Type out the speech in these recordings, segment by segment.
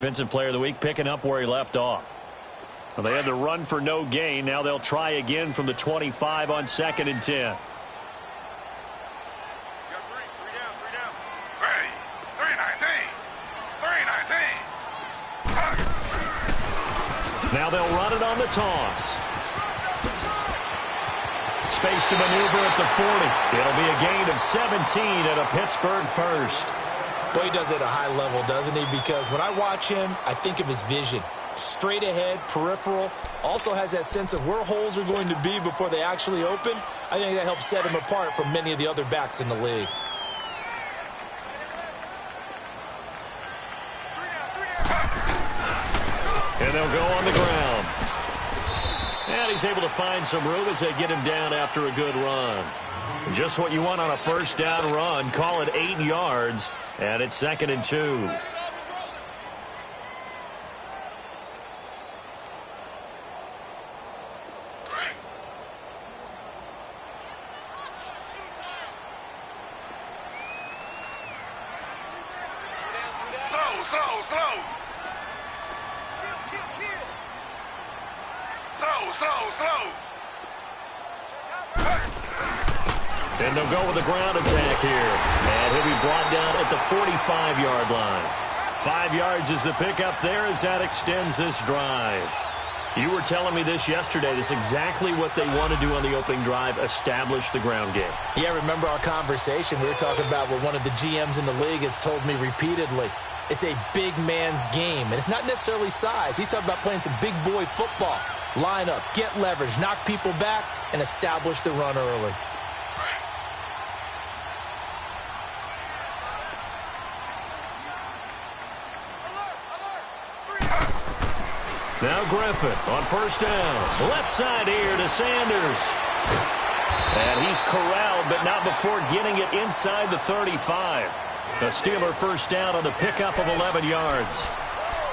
Defensive Player of the Week picking up where he left off. Well, they had the run for no gain. Now they'll try again from the 25 on 2nd and 10. Now they'll run it on the toss. Space to maneuver at the 40. It'll be a gain of 17 and a Pittsburgh first. Boy, he does it at a high level, doesn't he? Because when I watch him, I think of his vision. Straight ahead, peripheral. Also has that sense of where holes are going to be before they actually open. I think that helps set him apart from many of the other backs in the league. And they'll go on the ground. And he's able to find some room as they get him down after a good run. Just what you want on a first down run. Call it 8 yards. And it's 2nd and 2. And they'll go with the ground attack here. And he'll be brought down at the 45-yard line. 5 yards is the pickup there as that extends this drive. You were telling me this yesterday. This is exactly what they want to do on the opening drive, establish the ground game. Yeah, remember our conversation. We were talking about what one of the GMs in the league has told me repeatedly. It's a big man's game, and it's not necessarily size. He's talking about playing some big boy football. Line up, get leverage, knock people back, and establish the run early. Now Griffin on first down. Left side here to Sanders. And he's corralled, but not before getting it inside the 35. A Steeler first down on the pickup of 11 yards.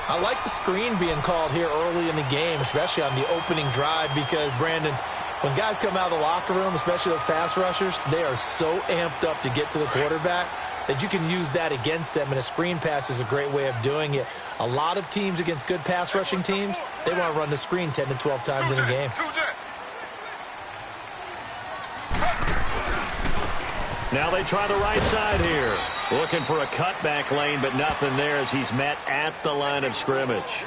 I like the screen being called here early in the game, especially on the opening drive, because, Brandon, when guys come out of the locker room, especially those pass rushers, they are so amped up to get to the quarterback that you can use that against them, and a screen pass is a great way of doing it. A lot of teams against good pass rushing teams, they want to run the screen 10 to 12 times in a game. Now they try the right side here. Looking for a cutback lane, but nothing there as he's met at the line of scrimmage.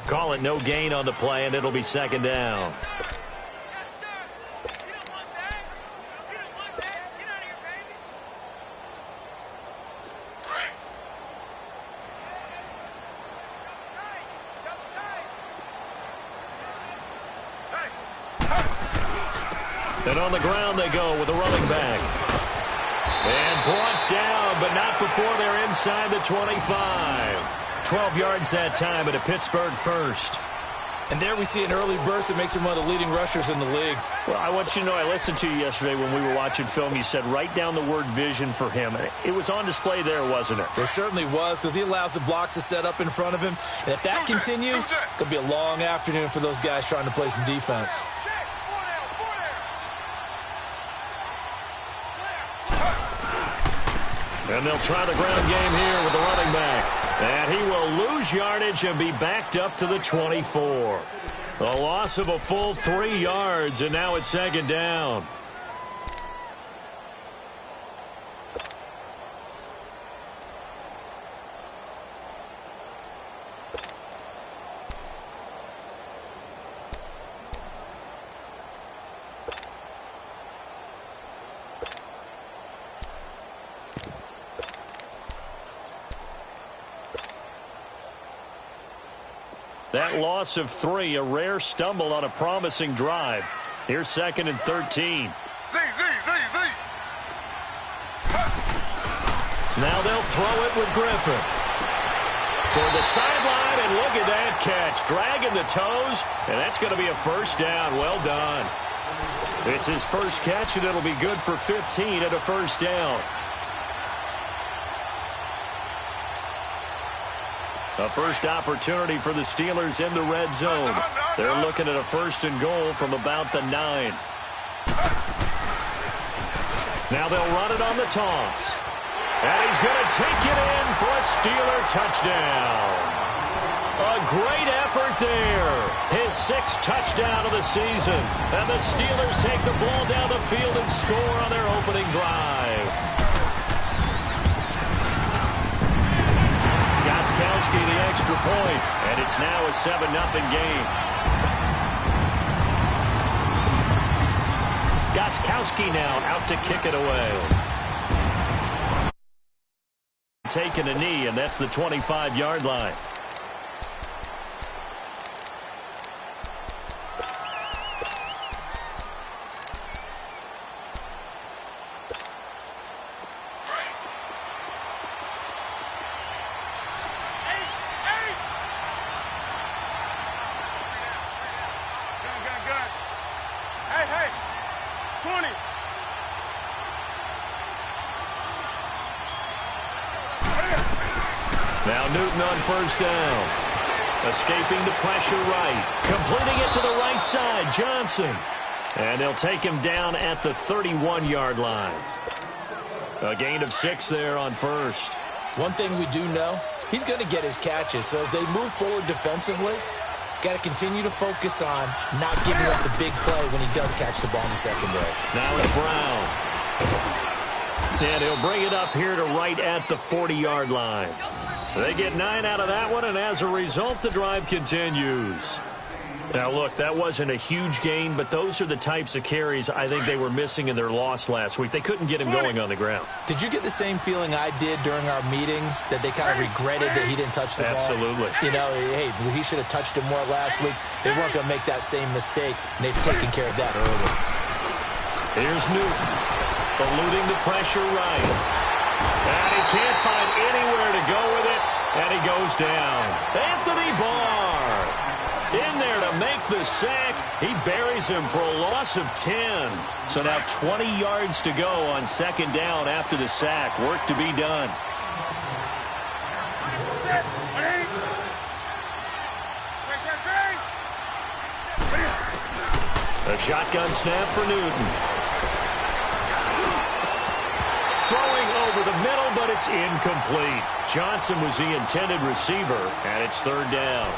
Call it no gain on the play, and it'll be 2nd down. And on the ground they go with a running back. And brought down, but not before they're inside the 25. 12 yards that time at a Pittsburgh first. And there we see an early burst that makes him one of the leading rushers in the league. Well, I want you to know, I listened to you yesterday when we were watching film. You said write down the word vision for him. It was on display there, wasn't it? It certainly was, because he allows the blocks to set up in front of him. And if that continues, it could be a long afternoon for those guys trying to play some defense. And they'll try the ground game here with the running back. And he will lose yardage and be backed up to the 24. A loss of a full 3 yards, and now it's 2nd down. That loss of 3, a rare stumble on a promising drive. Here's 2nd and 13. Now they'll throw it with Griffin. Toward the sideline, and look at that catch. Dragging the toes, and that's going to be a first down. Well done. It's his first catch, and it'll be good for 15 at a first down. A first opportunity for the Steelers in the red zone. They're looking at a 1st and goal from about the 9. Now they'll run it on the toss. And he's going to take it in for a Steeler touchdown. A great effort there. His 6th touchdown of the season. And the Steelers take the ball down the field and score on their opening drive. Gostkowski the extra point, and it's now a 7-0 game. Gostkowski now out to kick it away. Taking a knee, and that's the 25-yard line. Now Newton on first down. Escaping the pressure right. Completing it to the right side. Johnson. And they'll take him down at the 31-yard line. A gain of 6 there on first. One thing we do know, he's going to get his catches. So as they move forward defensively, got to continue to focus on not giving up the big play when he does catch the ball in the secondary. Now it's Brown. And he'll bring it up here to right at the 40-yard line. They get 9 out of that one, and as a result, the drive continues. Now, look, that wasn't a huge gain, but those are the types of carries I think they were missing in their loss last week. They couldn't get him going on the ground. Did you get the same feeling I did during our meetings, that they kind of regretted that he didn't touch the ball? Absolutely. You know, hey, he should have touched him more last week. They weren't going to make that same mistake, and they've taken care of that early. Here's Newton, eluding the pressure right. And he can't find anywhere to go with it, and he goes down. Anthony Barr in there to make the sack. He buries him for a loss of 10. So now 20 yards to go on second down after the sack. Work to be done. A shotgun snap for Newton. Throwing over the middle, but it's incomplete. Johnson was the intended receiver, and it's third down.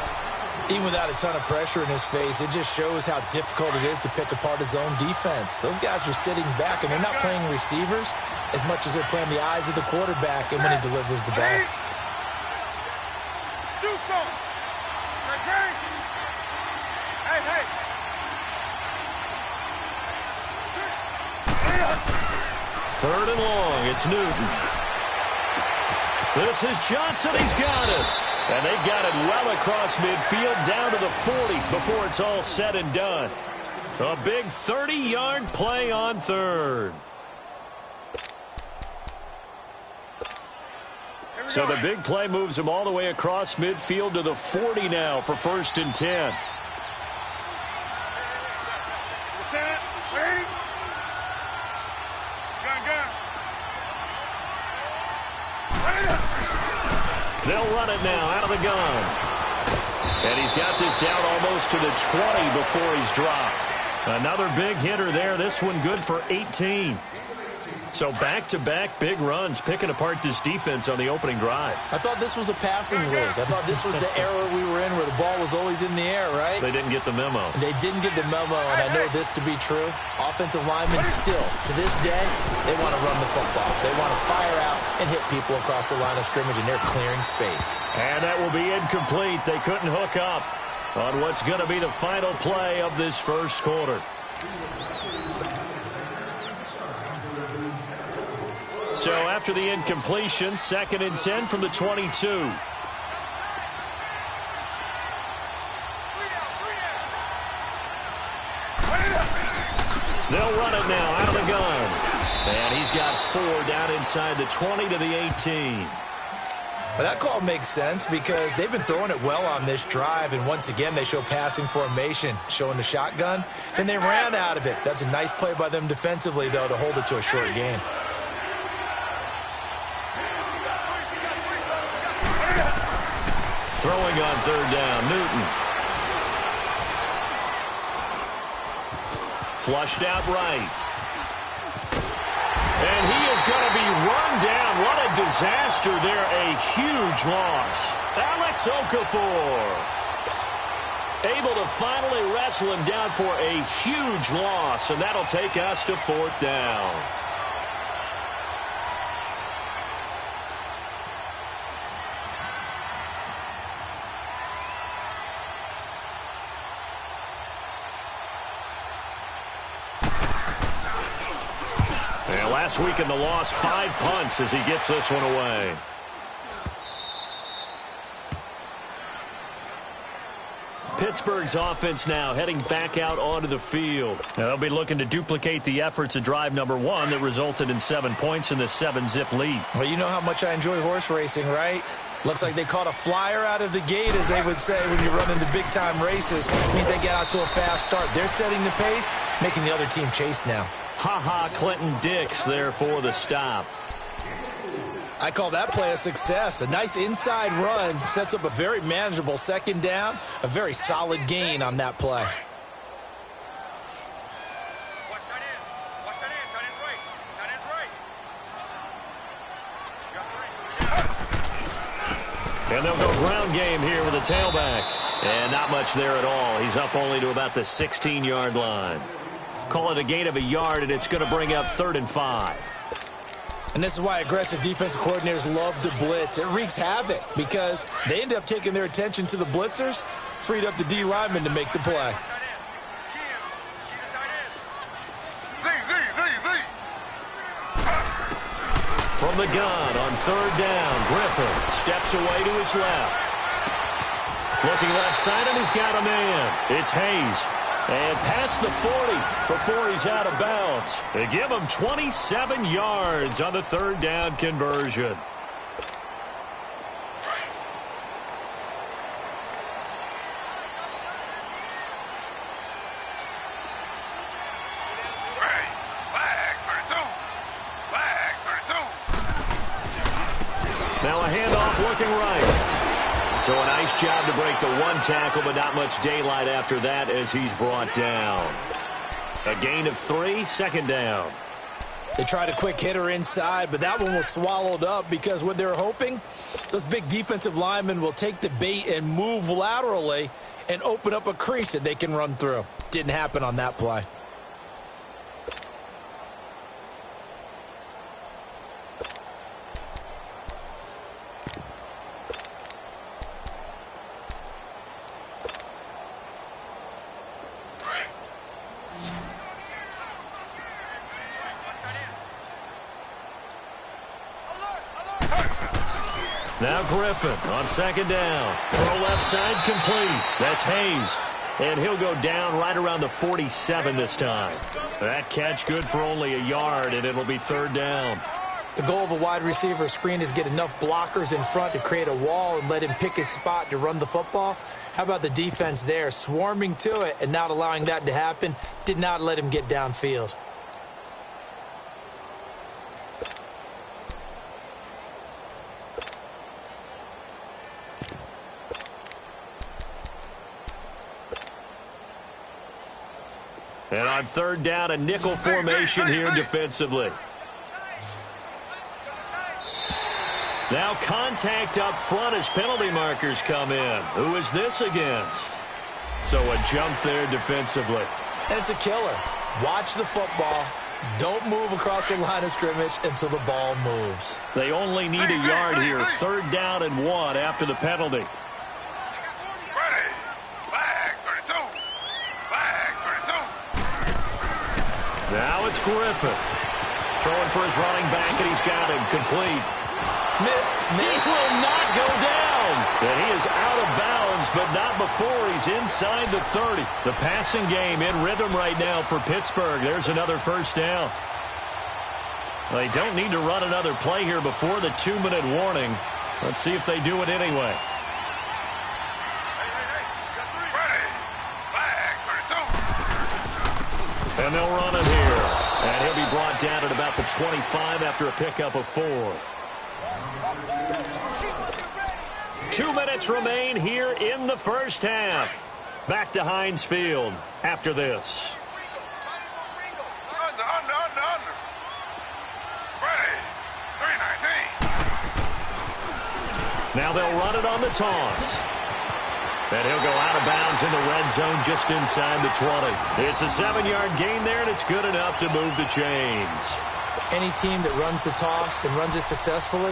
Even without a ton of pressure in his face, it just shows how difficult it is to pick apart his own defense. Those guys are sitting back, and they're not playing receivers as much as they're playing the eyes of the quarterback and when he delivers the ball. Do something. Hey. Third and long, it's Newton. This is Johnson, he's got it. And they've got it well across midfield, down to the 40 before it's all said and done. A big 30-yard play on third. So the big play moves him all the way across midfield to the 40 now for 1st and 10. They'll run it now out of the gun. And he's got this down almost to the 20 before he's dropped. Another big hitter there. This one good for 18. So back-to-back big runs, picking apart this defense on the opening drive. I thought this was a passing league. I thought this was the era we were in where the ball was always in the air, right? They didn't get the memo. They didn't get the memo, and I know this to be true. Offensive linemen still, to this day, they want to run the football. They want to fire out and hit people across the line of scrimmage, and they're clearing space. And that will be incomplete. They couldn't hook up on what's going to be the final play of this first quarter. So after the incompletion, 2nd and 10 from the 22. They'll run it now out of the gun. And he's got 4 down inside the 20 to the 18. Well, that call makes sense because they've been throwing it well on this drive, and once again they show passing formation, showing the shotgun. Then they ran out of it. That's a nice play by them defensively, though, to hold it to a short game. Throwing on third down, Newton. Flushed out right. And he is going to be run down. What a disaster there, a huge loss. Alex Okafor able to finally wrestle him down for a huge loss, and that'll take us to 4th down. And last week in the loss, 5 punts as he gets this one away. Pittsburgh's offense now heading back out onto the field. Now they'll be looking to duplicate the efforts of drive number 1 that resulted in 7 points in the 7-zip lead. Well, you know how much I enjoy horse racing, right? Looks like they caught a flyer out of the gate, as they would say when you run into big-time races. It means they get out to a fast start. They're setting the pace, making the other team chase now. Ha-ha, Clinton Dix there for the stop. I call that play a success. A nice inside run sets up a very manageable 2nd down. A very solid gain on that play. And they'll go ground game here with a tailback. And not much there at all. He's up only to about the 16-yard line. Call it a gain of a yard, and it's going to bring up 3rd and 5. And this is why aggressive defensive coordinators love to blitz. It wreaks havoc because they end up taking their attention to the blitzers, freed up the D lineman to make the play. From the gun on 3rd down, Griffin steps away to his left. Looking left side, and he's got a man. It's Hayes. And past the 40 before he's out of bounds. They give him 27 yards on the 3rd down conversion. Now a handoff looking right. So a nice job to break the 1 tackle, but not much daylight after that as he's brought down. A gain of 3, 2nd down. They tried a quick hitter inside, but that one was swallowed up because what they're hoping, those big defensive linemen will take the bait and move laterally and open up a crease that they can run through. Didn't happen on that play. Now Griffin on 2nd down. Throw left side complete. That's Hayes. And he'll go down right around the 47 this time. That catch good for only a yard, and it'll be 3rd down. The goal of a wide receiver screen is get enough blockers in front to create a wall and let him pick his spot to run the football. How about the defense there, swarming to it and not allowing that to happen? Did not let him get downfield. And on 3rd down, a nickel formation here defensively. Now contact up front as penalty markers come in. Who is this against? So a jump there defensively. And it's a killer. Watch the football. Don't move across the line of scrimmage until the ball moves. They only need a yard here. 3rd down and 1 after the penalty. Now it's Griffin. Throwing for his running back, and he's got him complete. Missed. He will not go down. And he is out of bounds, but not before he's inside the 30. The passing game in rhythm right now for Pittsburgh. There's another 1st down. They don't need to run another play here before the 2-minute warning. Let's see if they do it anyway. And they'll run it here. And he'll be brought down at about the 25 after a pickup of 4. 2 minutes remain here in the 1st half. Back to Heinz Field after this. Under. Ready. 319. Now they'll run it on the toss. And he'll go out of bounds in the red zone just inside the 20. It's a 7-yard gain there, and it's good enough to move the chains. Any team that runs the toss and runs it successfully,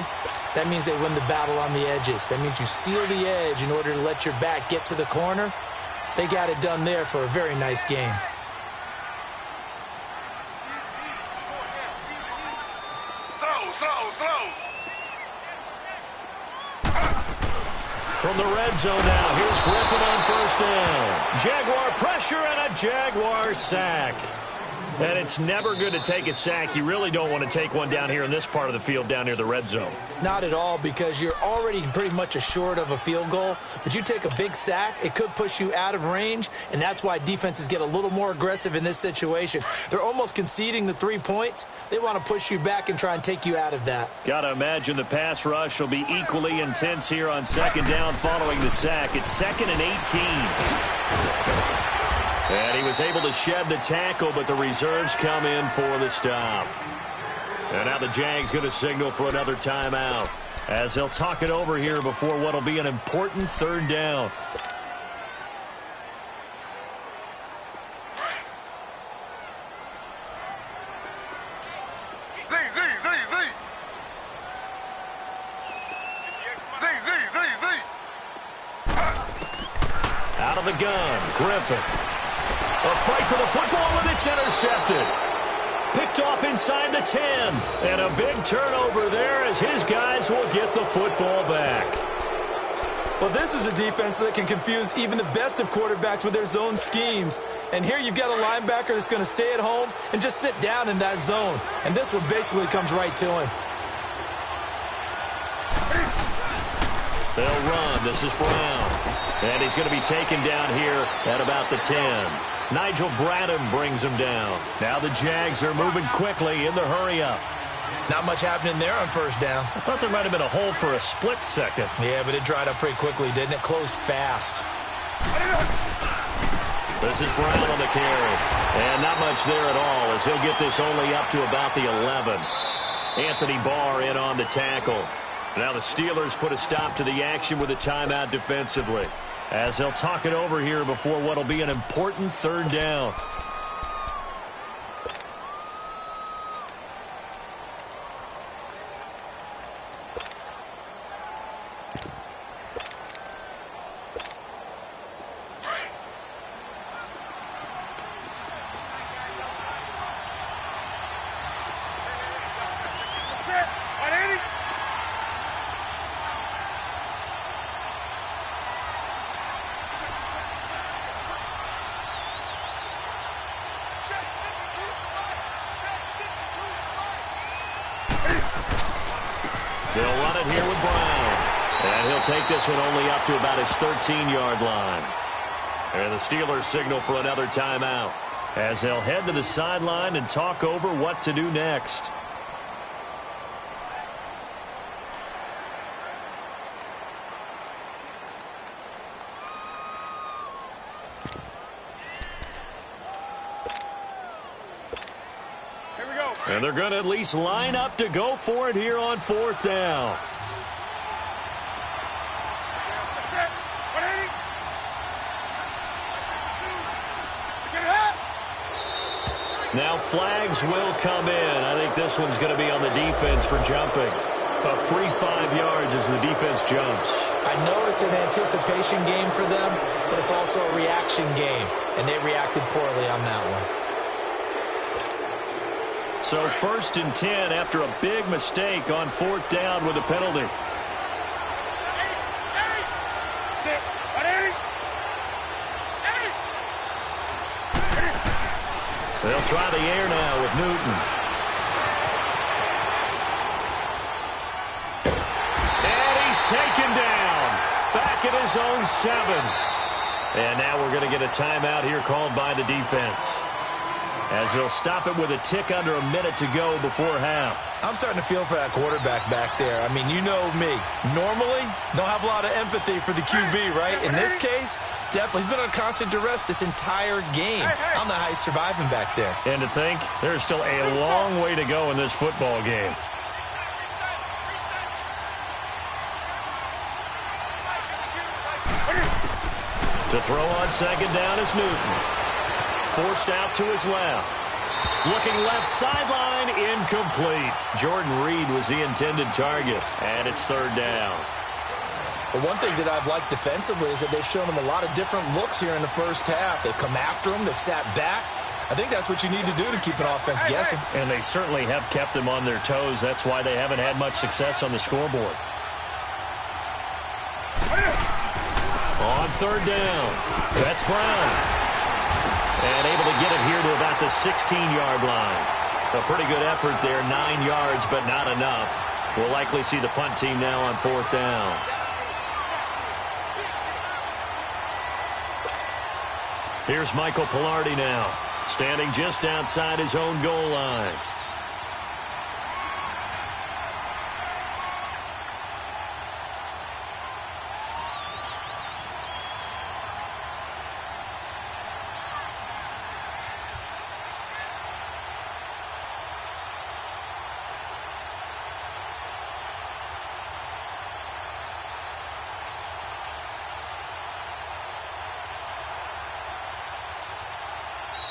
that means they win the battle on the edges. That means you seal the edge in order to let your back get to the corner. They got it done there for a very nice game. From the red zone now, here's Griffin on first down. Jaguar pressure and a Jaguar sack. And it's never good to take a sack. You really don't want to take one down here in this part of the field down near the red zone. Not at all, because you're already pretty much assured of a field goal. But you take a big sack, it could push you out of range, and that's why defenses get a little more aggressive in this situation. They're almost conceding the 3 points. They want to push you back and try and take you out of that. Got to imagine the pass rush will be equally intense here on second down following the sack. It's 2nd and 18. And he was able to shed the tackle, but the reserves come in for the stop. And now the Jags going to signal for another timeout as they'll talk it over here before what will be an important 3rd down. Out of the gun, Griffin. A fight for the football, and it's intercepted. Picked off inside the 10. And a big turnover there as his guys will get the football back. Well, this is a defense that can confuse even the best of quarterbacks with their zone schemes. And here you've got a linebacker that's going to stay at home and just sit down in that zone. And this one basically comes right to him. They'll run. This is Brown. And he's going to be taken down here at about the 10. Nigel Bradham brings him down. Now the Jags are moving quickly in the hurry-up. Not much happening there on first down. I thought there might have been a hole for a split second. Yeah, but it dried up pretty quickly, didn't it? Closed fast. This is Brown on the carry. And not much there at all as he'll get this only up to about the 11. Anthony Barr in on the tackle. Now the Steelers put a stop to the action with a timeout defensively as they'll talk it over here before what will be an important 3rd down. They'll run it here with Brown. And he'll take this one only up to about his 13-yard line. And the Steelers signal for another timeout as they'll head to the sideline and talk over what to do next. And they're going to at least line up to go for it here on 4th down. Now flags will come in. I think this one's going to be on the defense for jumping. A free 5 yards as the defense jumps. I know it's an anticipation game for them, but it's also a reaction game, and they reacted poorly on that one. So 1st and 10 after a big mistake on 4th down with a penalty. They'll try the air now with Newton. And he's taken down. Back at his own 7. And now we're going to get a timeout here called by the defense, as they'll stop it with a tick under a minute to go before half. I'm starting to feel for that quarterback back there. I mean, you know me. Normally, don't have a lot of empathy for the QB, right? In this case, definitely. He's been on constant duress this entire game. I don't know how he's surviving back there. And to think, there's still a long way to go in this football game. To throw on second down is Newton. Forced out to his left. Looking left sideline, incomplete. Jordan Reed was the intended target, and it's third down. Well, one thing that I've liked defensively is that they've shown him a lot of different looks here in the first half. They've come after him. They've sat back. I think that's what you need to do to keep an offense guessing. And they certainly have kept them on their toes. That's why they haven't had much success on the scoreboard. On third down, that's Brown. And able to get it here to about the 16-yard line. A pretty good effort there, 9 yards, but not enough. We'll likely see the punt team now on fourth down. Here's Michael Pilardi now, standing just outside his own goal line.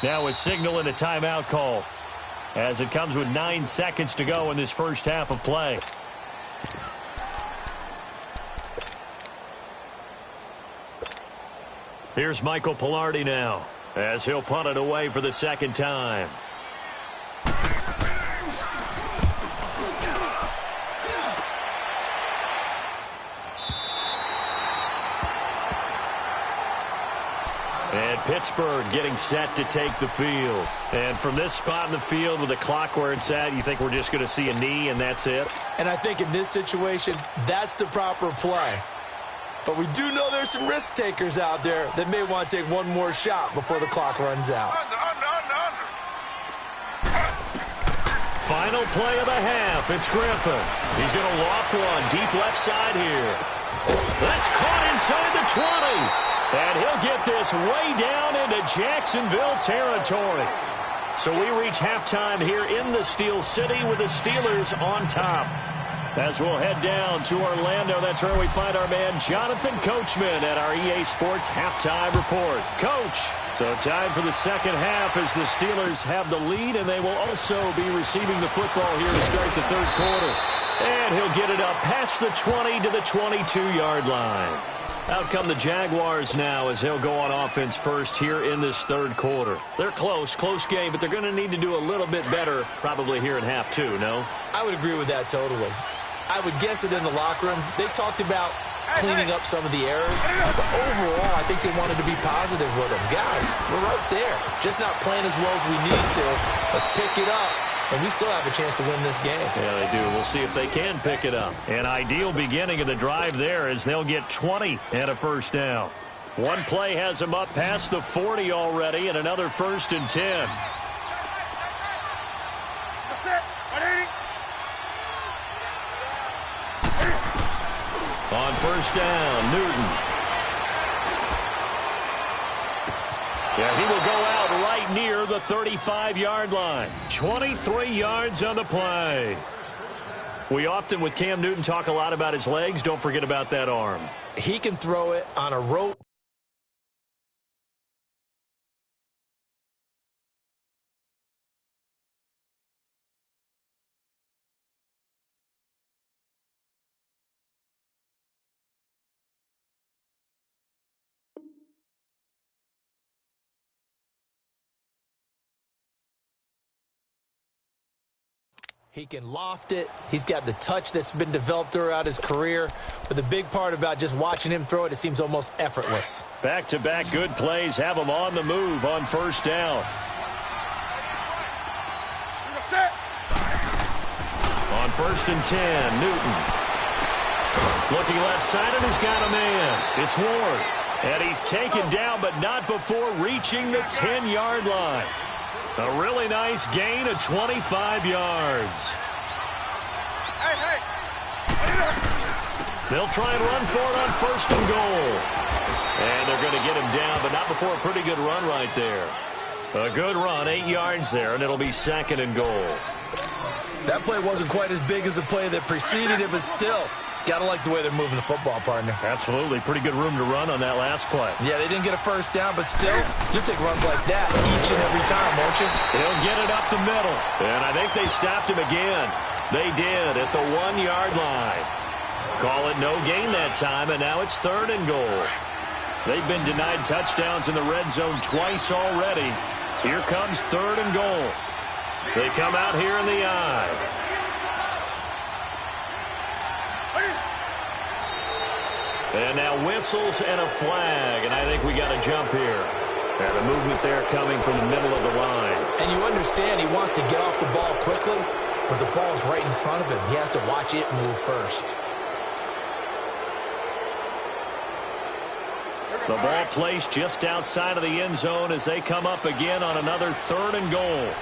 Now a signal and a timeout call as it comes with 9 seconds to go in this first half of play. Here's Michael Pilardi now as he'll punt it away for the second time. And Pittsburgh getting set to take the field. And from this spot in the field with the clock where it's at, you think we're just going to see a knee and that's it? And I think in this situation, that's the proper play. But we do know there's some risk takers out there that may want to take one more shot before the clock runs out. Final play of the half. It's Griffin. He's going to loft one deep left side here. That's caught inside the 20. And he'll get this way down into Jacksonville territory. So we reach halftime here in the Steel City with the Steelers on top. As we'll head down to Orlando, that's where we find our man Jonathan Coachman at our EA Sports Halftime Report. Coach, so time for the second half as the Steelers have the lead, and they will also be receiving the football here to start the third quarter. And he'll get it up past the 20 to the 22-yard line. Out come the Jaguars now as they'll go on offense first here in this third quarter. They're close game, but they're going to need to do a little bit better probably here in half two, no? I would agree with that totally. I would guess it in the locker room. They talked about cleaning up some of the errors, but overall, I think they wanted to be positive with them. Guys, we're right there. Just not playing as well as we need to. Let's pick it up. And we still have a chance to win this game. Yeah, they do. We'll see if they can pick it up. An ideal beginning of the drive there as they'll get 20 and a first down. One play has them up past the 40 already and another 1st and 10. That's it. 180. On first down, Newton. Yeah, he will go out right near the 35-yard line. 23 yards on the play. We often, with Cam Newton, talk a lot about his legs. Don't forget about that arm. He can throw it on a rope. He can loft it. He's got the touch that's been developed throughout his career. But the big part about just watching him throw it, it seems almost effortless. Back-to-back good plays have him on the move on first down. On 1st and 10, Newton. Looking left side, and he's got a man. It's Ward. And he's taken down, but not before reaching the 10-yard line. A really nice gain of 25 yards. They'll try and run for it on 1st and goal. And they're going to get him down, but not before a pretty good run right there. A good run, 8 yards there, and it'll be 2nd and goal. That play wasn't quite as big as the play that preceded it, but still, Gotta like the way they're moving the football, partner. Absolutely. Pretty good room to run on that last play. Yeah, they didn't get a first down, but still, you'll take runs like that each and every time, won't you? He'll get it up the middle. And I think they stopped him again. They did at the 1-yard line. Call it no gain that time, and now it's 3rd and goal. They've been denied touchdowns in the red zone twice already. Here comes 3rd and goal. They come out here in the I. And now whistles and a flag, and I think we got a jump here. And a movement there coming from the middle of the line. And you understand he wants to get off the ball quickly, but the ball's right in front of him. He has to watch it move first. The ball placed just outside of the end zone as they come up again on another 3rd and goal.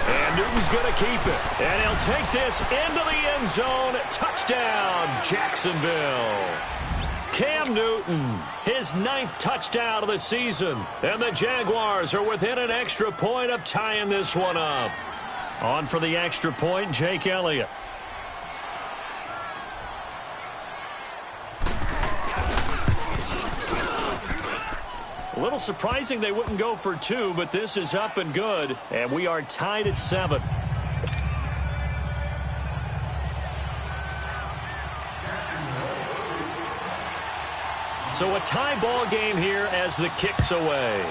And Newton's going to keep it. And he'll take this into the end zone. Touchdown, Jacksonville. Cam Newton, his 9th touchdown of the season. And the Jaguars are within an extra point of tying this one up. On for the extra point, Jake Elliott. A little surprising they wouldn't go for 2, but this is up and good, and we are tied at 7. So a tie ball game here as the kick's away.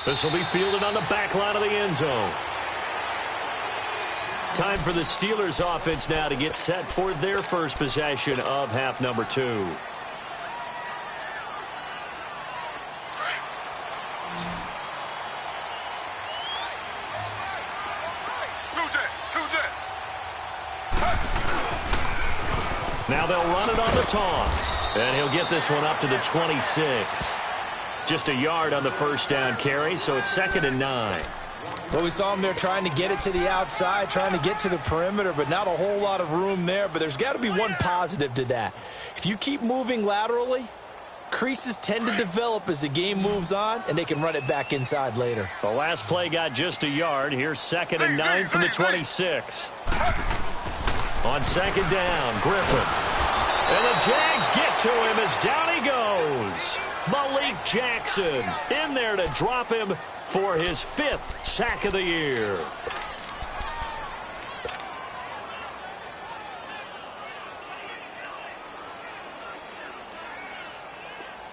This will be fielded on the back line of the end zone. Time for the Steelers offense now to get set for their first possession of half number 2. Now they'll run it on the toss. And he'll get this one up to the 26. Just a yard on the first down carry, so it's 2nd and 9. Well, we saw him there trying to get it to the outside, trying to get to the perimeter, but not a whole lot of room there. But there's got to be one positive to that. If you keep moving laterally, creases tend to develop as the game moves on, and they can run it back inside later. The last play got just a yard. Here's 2nd and 9 from the 26. On 2nd down, Griffin. And the Jags get to him as down he goes. Malik Jackson in there to drop him for his 5th sack of the year.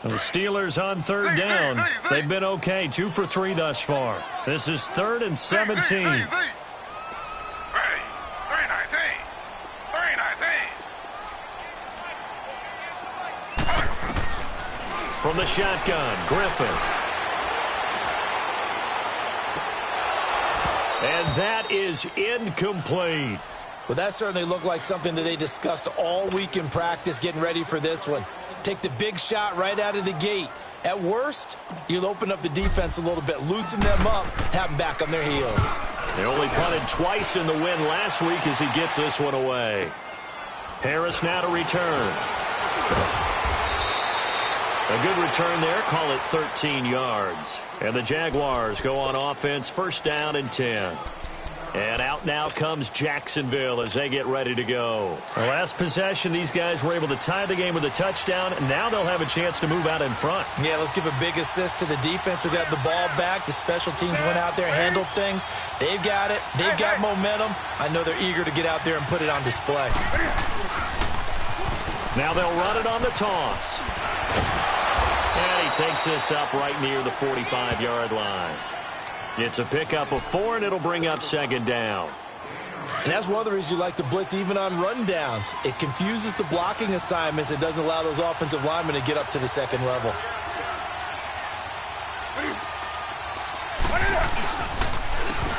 The Steelers on 3rd down. They've been okay, 2 for 3 thus far. This is 3rd and 17. From the shotgun, Griffin. And that is incomplete. Well, that certainly looked like something that they discussed all week in practice, getting ready for this one. Take the big shot right out of the gate. At worst, you'll open up the defense a little bit, loosen them up, have them back on their heels. They only punted twice in the win last week as he gets this one away. Harris now to return. A good return there, call it 13 yards. And the Jaguars go on offense, 1st down and 10. And out now comes Jacksonville as they get ready to go. The last possession, these guys were able to tie the game with a touchdown, and now they'll have a chance to move out in front. Yeah, let's give a big assist to the defense who got the ball back. The special teams went out there and handled things. They've got it. They've got momentum. I know they're eager to get out there and put it on display. Now they'll run it on the toss. And he takes this up right near the 45-yard line. It's a pickup of 4, and it'll bring up 2nd down. And that's one of the reasons you like to blitz even on rundowns. It confuses the blocking assignments. It doesn't allow those offensive linemen to get up to the 2nd level.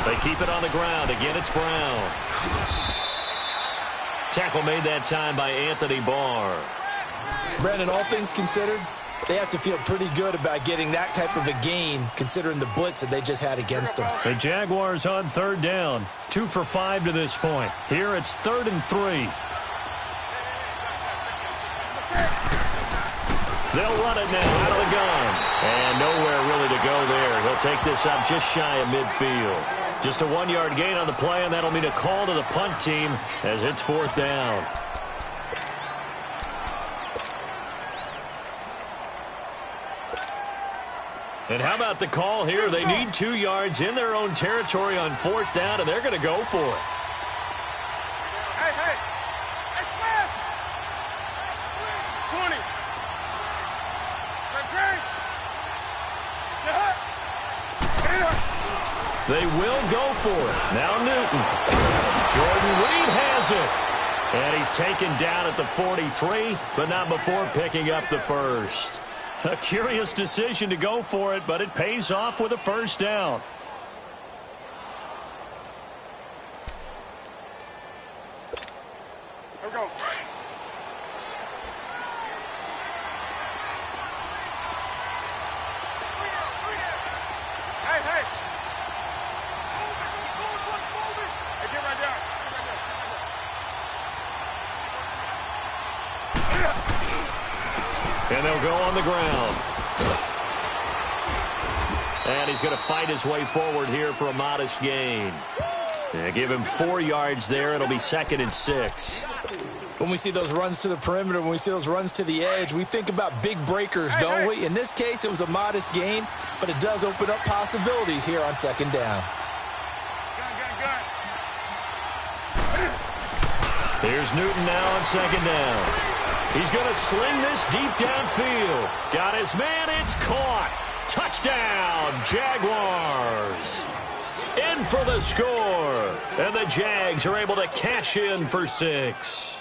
They keep it on the ground. Again, it's Brown. Tackle made that time by Anthony Barr. Brandon, all things considered, they have to feel pretty good about getting that type of a gain, considering the blitz that they just had against them. The Jaguars on 3rd down. 2 for 5 to this point. Here it's 3rd and 3. They'll run it now out of the gun. And nowhere really to go there. He'll take this up just shy of midfield. Just a 1-yard gain on the play, and that'll mean a call to the punt team as it's 4th down. And how about the call here? They need 2 yards in their own territory on 4th down, and they're going to go for it. Hey, hey. Hey, Smash. 20. Great. They will go for it. Now Newton. Jordan Reed has it. And he's taken down at the 43, but not before picking up the first. A curious decision to go for it, but it pays off with a 1st down. Here we go. Hey, hey. Hey, get right down. And they'll go on the ground. And he's going to fight his way forward here for a modest gain. Yeah, give him 4 yards there. It'll be 2nd and 6. When we see those runs to the perimeter, when we see those runs to the edge, we think about big breakers, don't we? In this case, it was a modest gain, but it does open up possibilities here on 2nd down. Gun. Here's Newton now on 2nd down. He's going to sling this deep downfield. Got his man. It's caught. Touchdown, Jaguars. In for the score. And the Jags are able to cash in for 6.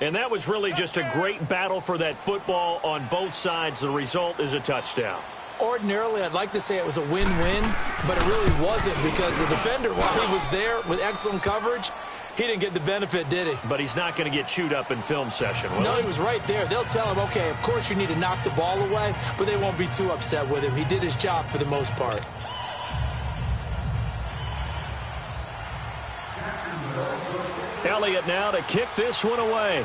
And that was really just a great battle for that football on both sides. The result is a touchdown. Ordinarily, I'd like to say it was a win-win, but it really wasn't because the defender, while he was there with excellent coverage, he didn't get the benefit, did he? But he's not going to get chewed up in film session, will No, he? he was right there. They'll tell him, okay, of course you need to knock the ball away, but they won't be too upset with him. He did his job for the most part. Elliott now to kick this one away.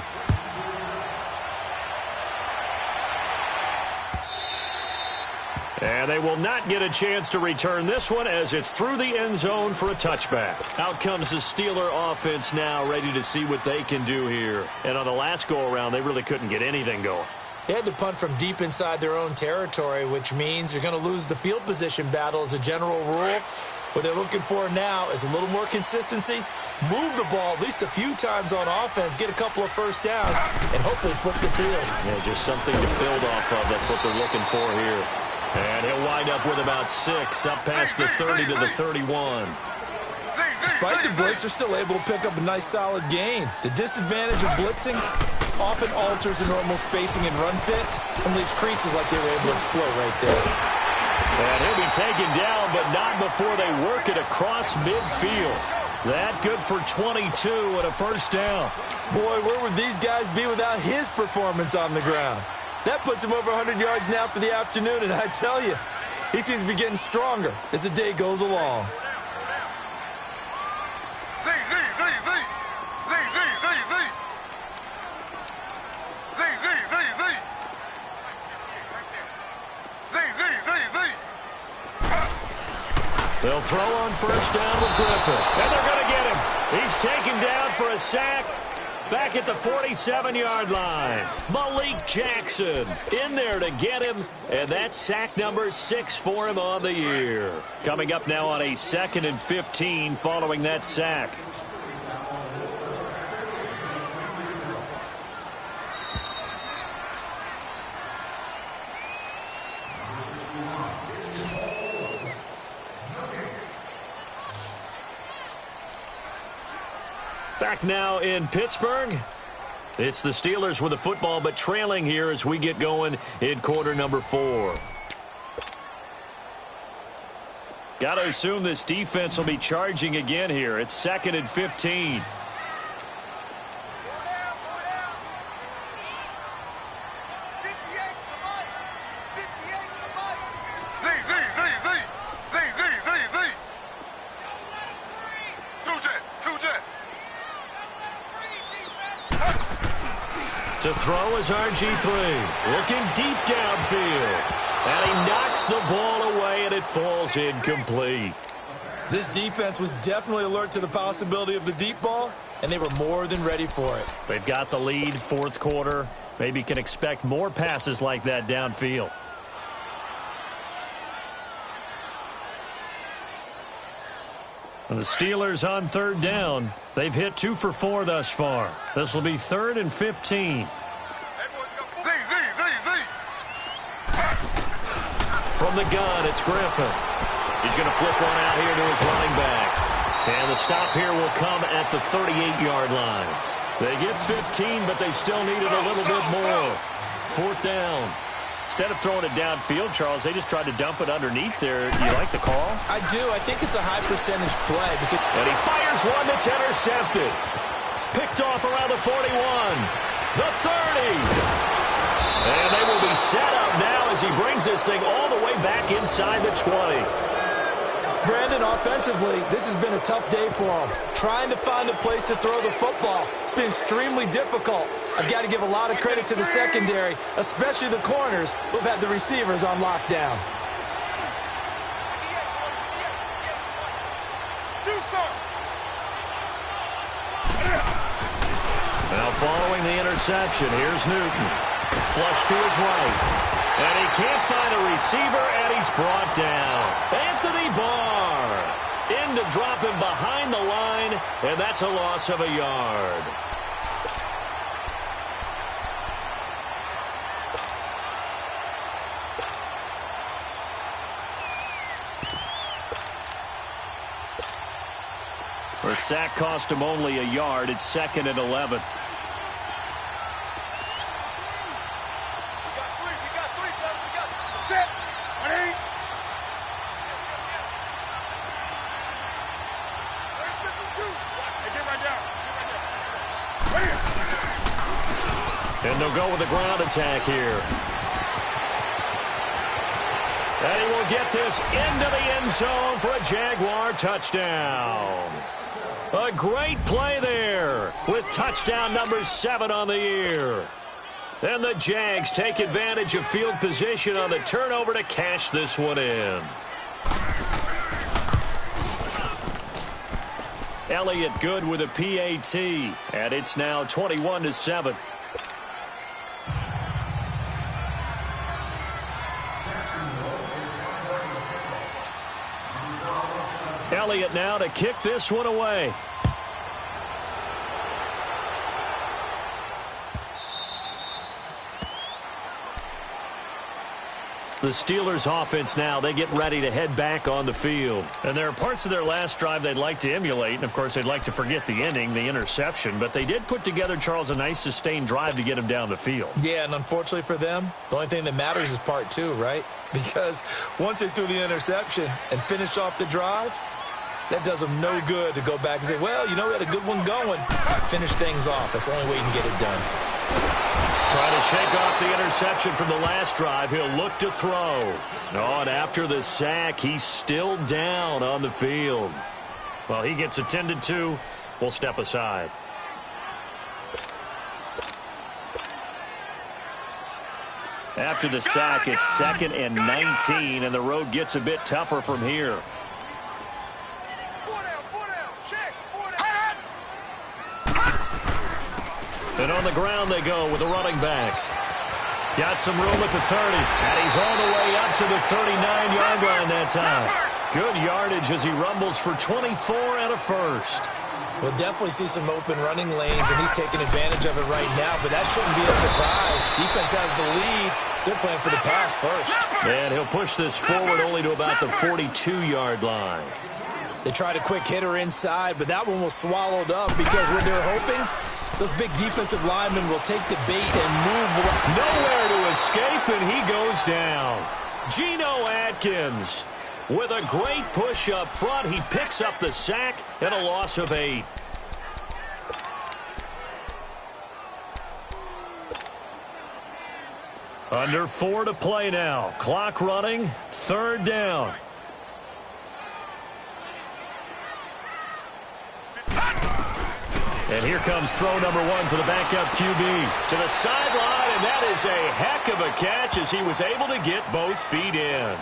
And they will not get a chance to return this one as it's through the end zone for a touchback. Out comes the Steeler offense now, ready to see what they can do here. And on the last go-around, they really couldn't get anything going. They had to punt from deep inside their own territory, which means you're going to lose the field position battle as a general rule. What they're looking for now is a little more consistency, move the ball at least a few times on offense, get a couple of 1st downs, and hopefully flip the field. Yeah, just something to build off of. That's what they're looking for here. And he'll wind up with about 6, up past the 30 to the 31. Despite the blitz, they're still able to pick up a nice solid gain. The disadvantage of blitzing often alters the normal spacing and run fits and leaves creases like they were able to exploit right there. And he'll be taken down, but not before they work it across midfield. That good for 22 and a 1st down. Boy, where would these guys be without his performance on the ground? That puts him over 100 yards now for the afternoon, and I tell you, he seems to be getting stronger as the day goes along. They'll throw on 1st down with Griffin, and they're going to get him. He's taken down for a sack. Back at the 47-yard line. Malik Jackson in there to get him, and that's sack number 6 for him on the year. Coming up now on a 2nd and 15 following that sack. Back now in Pittsburgh. It's the Steelers with the football, but trailing here as we get going in quarter number 4. Got to assume this defense will be charging again here. It's 2nd and 15. To throw is RG3, looking deep downfield. And he knocks the ball away, and it falls incomplete. This defense was definitely alert to the possibility of the deep ball, and they were more than ready for it. They've got the lead, fourth quarter. Maybe can expect more passes like that downfield. And the Steelers on third down. They've hit 2 for 4 thus far. This will be 3rd and 15. From the gun, it's Griffin. He's going to flip one out here to his running back. And the stop here will come at the 38-yard line. They get 15, but they still needed a little bit more. 4th down. Instead of throwing it downfield, Charles, they just tried to dump it underneath there. You like the call? I do. I think it's a high-percentage play. And he fires one that's intercepted. Picked off around the 41. The 30. And they will be set up now as he brings this thing all the way back inside the 20. Brandon, offensively, this has been a tough day for him. Trying to find a place to throw the football. It's been extremely difficult. I've got to give a lot of credit to the secondary, especially the corners who've had the receivers on lockdown. Now following the interception, here's Newton. Flush to his right. And he can't find a receiver, and he's brought down. Anthony Barr in to drop him behind the line, and that's a loss of a yard. The sack cost him only a yard. It's 2nd and 11. And they'll go with the ground attack here. And he will get this into the end zone for a Jaguar touchdown. A great play there with touchdown number 7 on the year. And the Jags take advantage of field position on the turnover to cash this one in. Elliott good with a PAT, and it's now 21-7. Elliott now to kick this one away. The Steelers offense now, they get ready to head back on the field. And there are parts of their last drive they'd like to emulate. And, of course, they'd like to forget the ending, the interception. But they did put together, Charles, a nice sustained drive to get him down the field. Yeah, and unfortunately for them, the only thing that matters is part 2, right? Because once they threw the interception and finished off the drive, that does them no good to go back and say, well, you know, we had a good one going. Finish things off. That's the only way you can get it done. Trying to shake off the interception from the last drive. He'll look to throw. Oh, and after the sack, he's still down on the field. Well, he gets attended to. We'll step aside. After the sack, it's 2nd and 19, and the road gets a bit tougher from here. And on the ground they go with a running back. Got some room at the 30. And he's all the way up to the 39-yard line that time. Good yardage as he rumbles for 24 and a first. We'll definitely see some open running lanes, and he's taking advantage of it right now, but that shouldn't be a surprise. Defense has the lead. They're playing for the pass first. And he'll push this forward only to about the 42-yard line. They tried a quick hitter inside, but that one was swallowed up because what they're hoping, those big defensive linemen will take the bait and move around. Nowhere to escape, and he goes down. Geno Atkins with a great push up front. He picks up the sack and a loss of 8. Under 4 to play now. Clock running. 3rd down. And here comes throw number 1 for the backup QB. To the sideline, and that is a heck of a catch as he was able to get both feet in.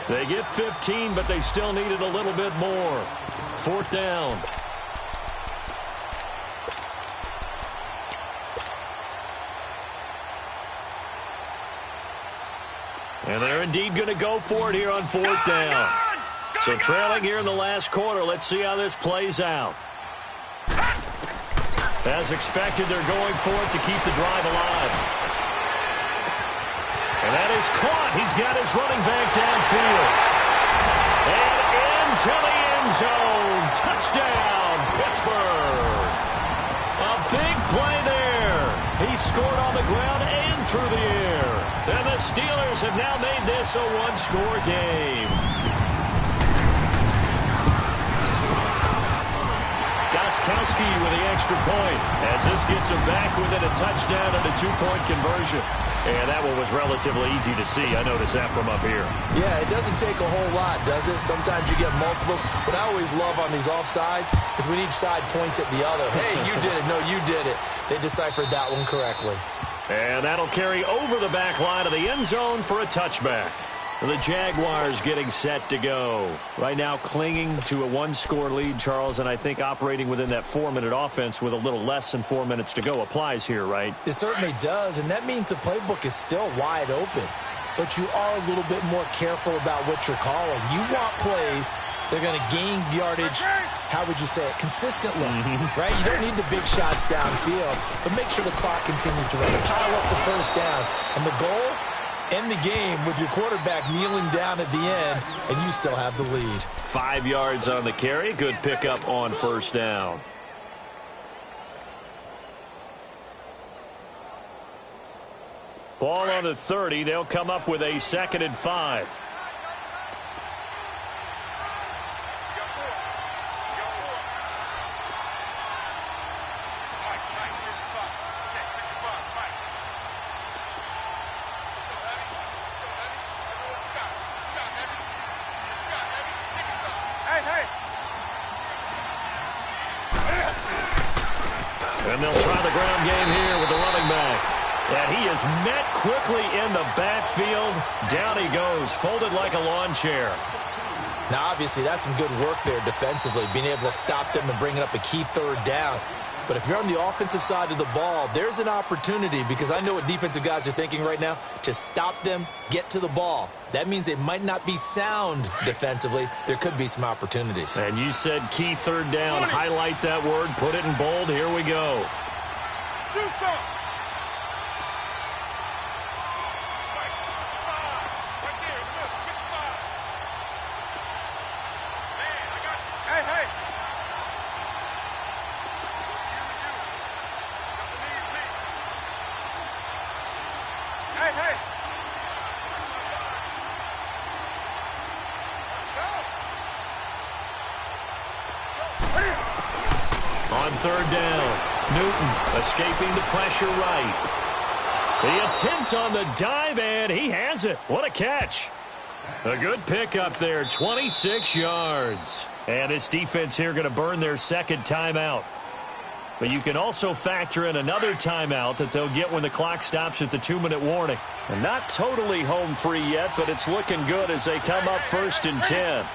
They get 15, but they still needed a little bit more. 4th down. And they're indeed going to go for it here on 4th down. So trailing here in the last quarter. Let's see how this plays out. As expected, they're going for it to keep the drive alive. And that is caught. He's got his running back downfield. And into the end zone. Touchdown, Pittsburgh. A big play there. He scored on the ground and through the air. And the Steelers have now made this a one-score game. Gostkowski with the extra point as this gets him back within a touchdown and a 2-point conversion. And that one was relatively easy to see. I noticed that from up here. Yeah, it doesn't take a whole lot, does it? Sometimes you get multiples. What I always love on these offsides is when each side points at the other. Hey, you did it. No, you did it. They deciphered that one correctly. And that'll carry over the back line of the end zone for a touchback. The Jaguars getting set to go. Right now clinging to a one-score lead, Charles, and I think operating within that 4-minute offense with a little less than 4 minutes to go applies here, right? It certainly does, and that means the playbook is still wide open. But you are a little bit more careful about what you're calling. You want plays that are going to gain yardage, how would you say it, consistently, right? You don't need the big shots downfield, but make sure the clock continues to run. Pile up the first downs, and the goal, end the game with your quarterback kneeling down at the end, and you still have the lead. 5 yards on the carry. Good pickup on first down. Ball on the 30. They'll come up with a 2nd and 5. And they'll try the ground game here with the running back. And he is met quickly in the backfield. Down he goes, folded like a lawn chair. Now, obviously, that's some good work there defensively, being able to stop them and bringing up a key 3rd down. But if you're on the offensive side of the ball, there's an opportunity, because I know what defensive guys are thinking right now, to stop them, get to the ball. That means they might not be sound defensively. There could be some opportunities. And you said key 3rd down. Highlight that word. Put it in bold. Here we go. Do something. On 3rd down, Newton escaping the pressure right. The attempt on the dive, and he has it. What a catch. A good pickup there, 26 yards. And this defense here going to burn their 2nd timeout. But you can also factor in another timeout that they'll get when the clock stops at the 2-minute warning. And not totally home free yet, but it's looking good as they come up 1st and 10.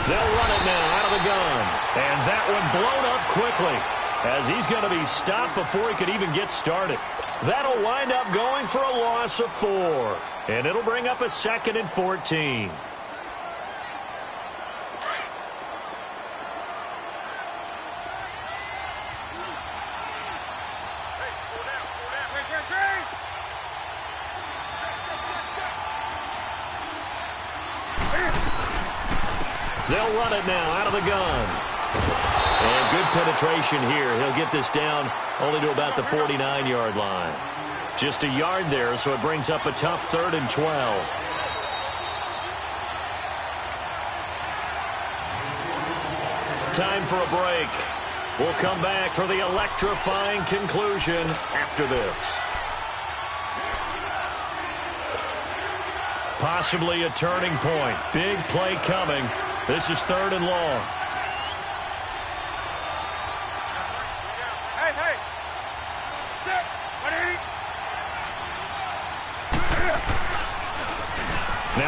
They'll run it now out of the gun. And that one blown up quickly as he's going to be stopped before he could even get started. That'll wind up going for a loss of 4. And it'll bring up a 2nd and 14. They'll run it now out of the gun. And good penetration here. He'll get this down only to about the 49-yard line. Just a yard there, so it brings up a tough 3rd and 12. Time for a break. We'll come back for the electrifying conclusion after this. Possibly a turning point. Big play coming. This is 3rd and long. Hey, hey. Sit. 180. Now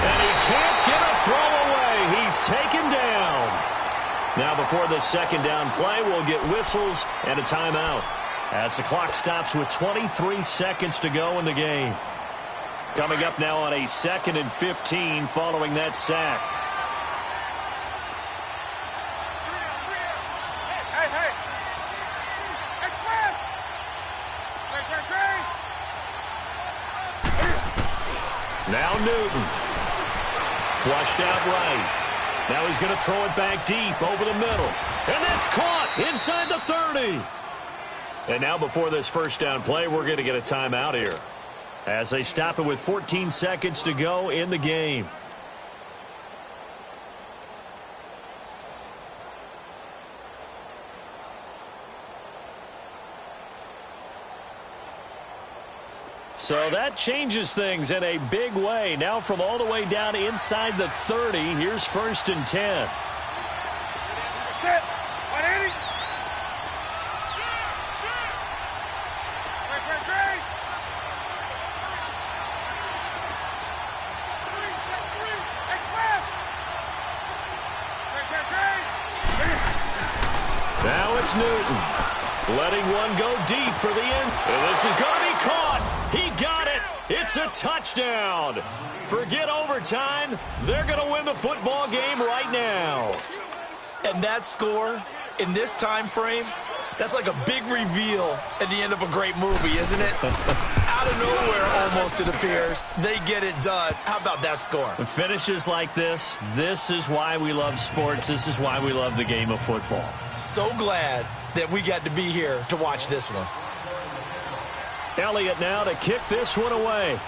And he can't get a throw away. He's taken down. Now before the second down play, we'll get whistles and a timeout as the clock stops with 23 seconds to go in the game. Coming up now on a 2nd and 15 following that sack. Now Newton. Flushed out right. Now he's going to throw it back deep over the middle. And that's caught inside the 30. And now before this first down play, we're going to get a timeout here as they stop it with 14 seconds to go in the game. So that changes things in a big way. Now from all the way down inside the 30, here's 1st and 10. Set. 180. Now it's Newton, letting one go deep for the end. And this is going to be caught. He got it. It's a touchdown. Forget overtime. They're going to win the football game right now. And that score in this time frame, that's like a big reveal at the end of a great movie, isn't it? Out of nowhere, almost, it appears. They get it done. How about that score? Finishes like this is why we love sports. This is why we love the game of football. So glad that we got to be here to watch this one. Elliott now to kick this one away.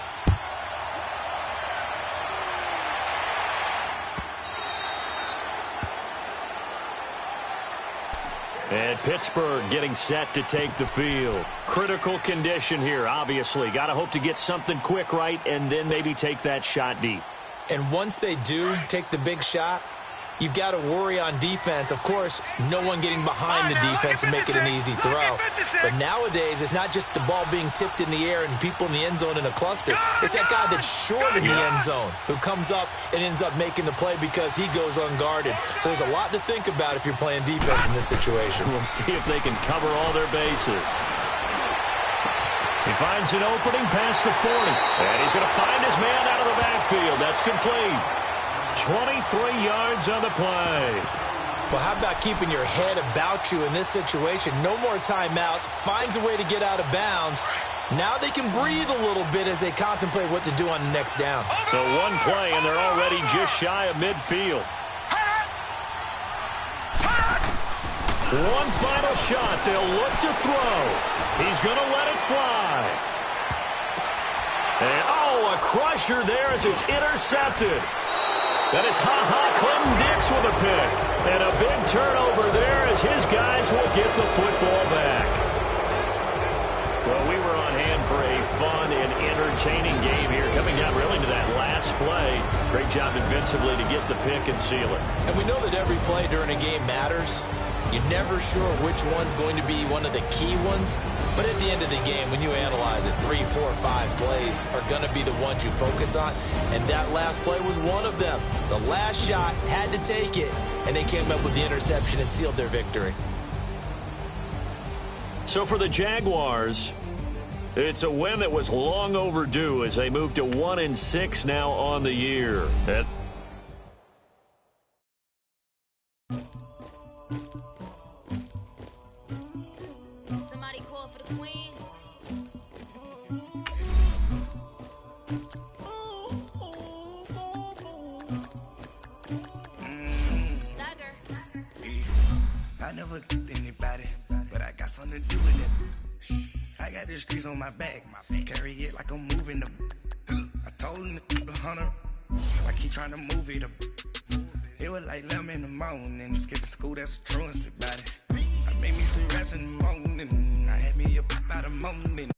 And Pittsburgh getting set to take the field. Critical condition here, obviously. Got to hope to get something quick right and then maybe take that shot deep. And once they do take the big shot, you've got to worry on defense. Of course, no one getting behind the defense and make it an easy throw. But nowadays, it's not just the ball being tipped in the air and people in the end zone in a cluster. It's that guy that's short in the end zone who comes up and ends up making the play because he goes unguarded. So there's a lot to think about if you're playing defense in this situation. We'll see if they can cover all their bases. He finds an opening past the 40. And he's going to find his man out of the backfield. That's complete. 23 yards on the play. Well, how about keeping your head about you in this situation? No more timeouts. Finds a way to get out of bounds. Now they can breathe a little bit as they contemplate what to do on the next down. So one play, and they're already just shy of midfield. One final shot. They'll look to throw. He's going to let it fly. And, oh, a crusher there as it's intercepted. And it's Clinton Dix with a pick. And a big turnover there as his guys will get the football back. Well, we were on hand for a fun and entertaining game here. Coming down really to that last play. Great job defensively to get the pick and seal it. And we know that every play during a game matters. You're never sure which one's going to be one of the key ones. But at the end of the game, when you analyze it, 3, 4, 5 plays are going to be the ones you focus on. And that last play was one of them. The last shot had to take it, and they came up with the interception and sealed their victory. So for the Jaguars, it's a win that was long overdue as they move to 1-6 now on the year. Somebody call for the queen. I never killed anybody, but I got something to do with it. I got the streets on my back, carry it like I'm moving the. I told him to keep 100, like he trying to move it up. It was like 11 in the morning, skip to school, that's a truancy about it. I made me some rest in the morning, I had me up by the morning.